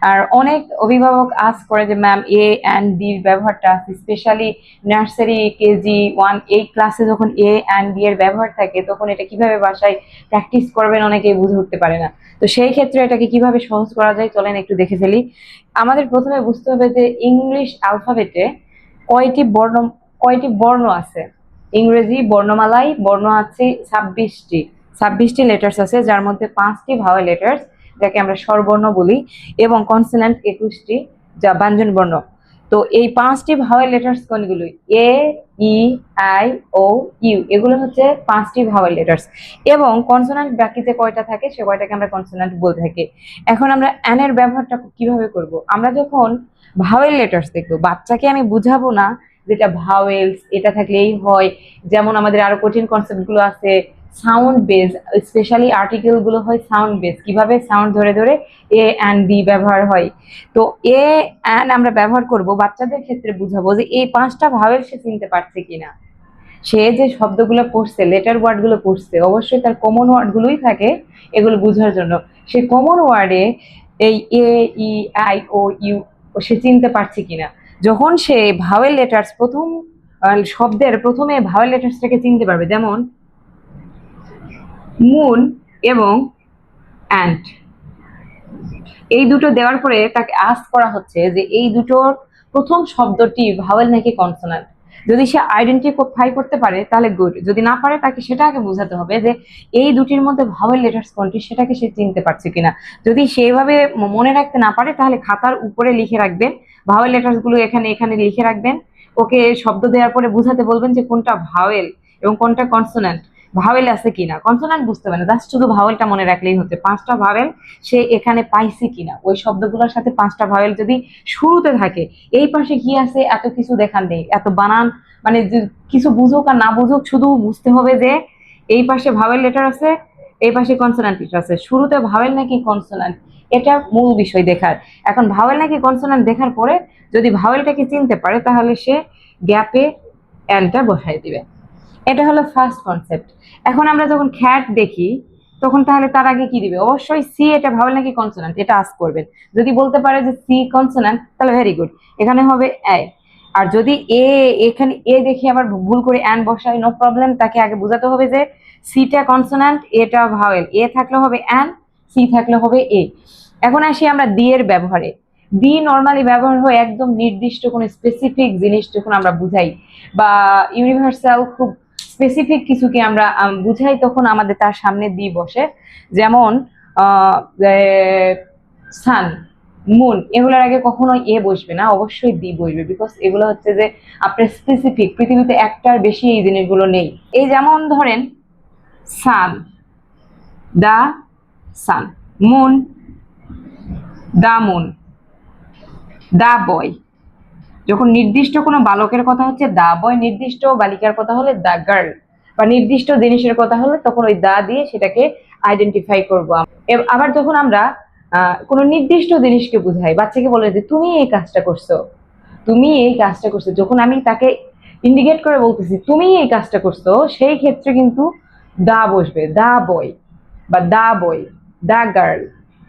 আর অনেক অভিভাবক আজ করে যে ম্যাম এ অ্যান্ড বি ব্যবহারটা আছে, স্পেশালি নার্সারি, কেজি ওয়ান এই ক্লাসে যখন এ অ্যান্ড বি এর ব্যবহার থাকে তখন এটা কিভাবে বাসায় প্র্যাকটিস করবেন অনেকেই বুঝে উঠতে পারে না। তো সেই ক্ষেত্রে এটাকে কিভাবে সহজ করা যায় চলেন একটু দেখে ফেলি। আমাদের প্রথমে বুঝতে হবে যে ইংলিশ অ্যালফাবেটে কয়টি বর্ণ কয়টি বর্ণ আছে। ইংরেজি বর্ণমালায় বর্ণ আছে 26টি। 26টি লেটার্স আছে, যার মধ্যে 5টি ভাওয়েল লেটার্স যাকে আমরা স্বরবর্ণ বলি, এবং কনসোনেন্ট 21টি যা ব্যঞ্জন বর্ণ। তো এই 5টি ভাওয়েল লেটার্স কোনগুলো? এ, ই, আই, ও, ইউ, এগুলো হচ্ছে 5টি ভাওয়েল লেটার্স। এবং কনসোনেন্ট বাকিতে কয়টা থাকে সে কয়টাকে আমরা কনসোনেন্ট বলে থাকি। এখন আমরা অ্যান এর ব্যবহারটা কিভাবে করব? আমরা যখন ভাওয়েল লেটার্স দেখবো, বাচ্চাকে আমি বুঝাবো না যেটা ভাওয়েলস এটা থাকলেই হয়। যেমন আমাদের আরো কঠিন কনসেপ্ট গুলো আছে সাউন্ড বেস, স্পেশালি আর্টিকেল গুলো হয় সাউন্ড বেস, কিভাবে সাউন্ড ধরে ধরে এ অ্যান্ড বি ব্যবহার হয়। তো এ অ্যান্ড আমরা ব্যবহার করব বাচ্চাদের ক্ষেত্রে বুঝাবো যে এই 5টা ভাওয়েল সে চিনতে পারছে কিনা। সে যে শব্দগুলো পড়ছে, লেটার ওয়ার্ড গুলো পড়ছে, অবশ্যই তার কমন ওয়ার্ড গুলোই থাকে এগুলো বোঝার জন্য। সে কমন ওয়ার্ডে এই এ, ই, আই, ও, ইউ সে চিনতে পারছে কিনা। যখন সে ভাওয়েল লেটার্স প্রথম শব্দের প্রথমে ভাওয়েল লেটার্সটাকে চিনতে পারবে, যেমন মুন এবং অ্যান্ট, এই দুটো দেওয়ার পরে তাকে আস্ক করা হচ্ছে যে এই দুটোর প্রথম শব্দটি ভাওয়েল নাকি কনসোনান্ট। যদি সে আইডেন্টিফাই করতে পারে তাহলে গুড, যদি না পারে তাকে সেটা আগে বোঝাতে হবে যে এই দুটির মধ্যে ভাওয়েল লেটার্স কোনটি সেটাকে সে চিনতে পারছে কিনা। যদি সেইভাবে মনে রাখতে না পারে তাহলে খাতার উপরে লিখে রাখবেন, ভাওয়েল লেটার্স গুলো এখানে এখানে লিখে রাখবেন। ওকে শব্দ দেওয়ার পরে বুঝাতে বলবেন যে কোনটা ভাওয়েল এবং কোনটা কনসোনান্ট, ভাওয়েল আছে কিনা। কনসোনান্ট বুঝতে পারে না, জাস্ট শুধু ভাওয়েলটা মনে রাখলেই হচ্ছে। 5টা ভাওয়েল সে এখানে পাইছে কিনা, ওই শব্দগুলোর সাথে 5টা ভাওয়েল যদি শুরুতে থাকে, এই পাশে কি আছে এত কিছু দেখার নেই, এত বানান মানে কিছু বুঝুক আর না বুঝুক, শুধু বুঝতে হবে যে এই পাশে ভাওয়েল লেটার আছে, এই পাশে কনসোনান্ট লেটার আছে, শুরুতে ভাওয়েল নাকি কনসোনান্ট, এটা মূল বিষয় দেখার। এখন ভাওয়েল নাকি কনসোনান্ট দেখার পরে যদি ভাওয়েলটাকে চিনতে পারে তাহলে সে গ্যাপে এলটা বসাই দিবে। এটা হলো ফার্স্ট কনসেপ্ট। এখন আমরা যখন খ্যাট দেখি তখন তাহলে তার আগে কি দিবে? অবশ্যই সি এটা ভাওয়েল নাকি কনসোনান্ট এটা আস্ক করবেন। যদি বলতে পারে যে সি কনসোনান্ট তাহলে ভেরি গুড, এখানে হবে এ। আর যদি এ এখানে এ দেখে আবার ভুল করে অ্যান বসায়, নো প্রবলেম, তাকে আগে বোঝাতে হবে যে সিটা কনসোনান্ট এটা ভাওয়েল, এ থাকলে হবে অ্যান, সি থাকলে হবে এ। এখন আসি আমরা ডি এর ব্যবহারে। ডি নর্মালি ব্যবহার হয় একদম নির্দিষ্ট কোনো স্পেসিফিক জিনিস যখন আমরা বুঝাই বা ইউনিভার্সাল খুব স্পেসিফিক কিছুকে আমরা বুঝাই তখন আমাদের তার সামনে দি বসে। যেমন সান, মুন, এগুলোর আগে কখনো এ বসবে না, অবশ্যই দি বসবে, বিকজ এগুলো হচ্ছে যে আপনার স্পেসিফিক, পৃথিবীতে একটার বেশি এই জিনিসগুলো নেই। এই যেমন ধরেন সান, দা সান, মুন, দা মুন, দা বয়। যখন নির্দিষ্ট কোনো বালকের কথা হচ্ছে দা বয়, নির্দিষ্ট বালিকার কথা হলে দা গার্ল, বা নির্দিষ্ট জিনিসের কথা হলে তখন ওই দা দিয়ে সেটাকে আইডেন্টিফাই করবো। আবার যখন আমরা কোনো নির্দিষ্ট জিনিসকে বুঝাই, বাচ্চাকে বলে যে তুমি এই কাজটা করছো, তুমি এই কাজটা করছো, যখন আমি তাকে ইন্ডিকেট করে বলতেছি তুমি এই কাজটা করছো, সেই ক্ষেত্রে কিন্তু দা বসবে, দা বয় বা দা বয়, দা গার্ল।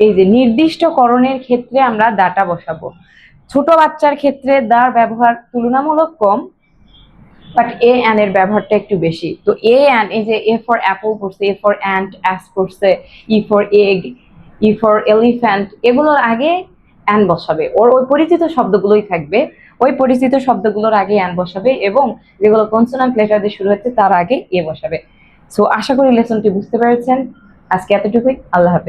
এই যে নির্দিষ্টকরণের ক্ষেত্রে আমরা দাটা বসাবো। ছোট বাচ্চার ক্ষেত্রে দার ব্যবহার তুলনামূলক কম, বাট এ অ্যান এর ব্যবহারটা একটু বেশি। তো এ অ্যান, এই যে এ ফর অ্যাপল পড়ছে, এ ফর অ্যান্ট অ্যাস পড়ছে, E for egg, E for elephant, এগুলোর আগে অ্যান বসাবে। ওর ওই পরিচিত শব্দগুলোই থাকবে, ওই পরিচিত শব্দগুলোর আগে অ্যান বসাবে, এবং যেগুলো কনসোনান্ট লেটার দিয়ে শুরু হচ্ছে তার আগে এ বসাবে। সো আশা করি লেসনটি বুঝতে পেরেছেন। আজকে এতটুকুই, আল্লাহ হাফেজ।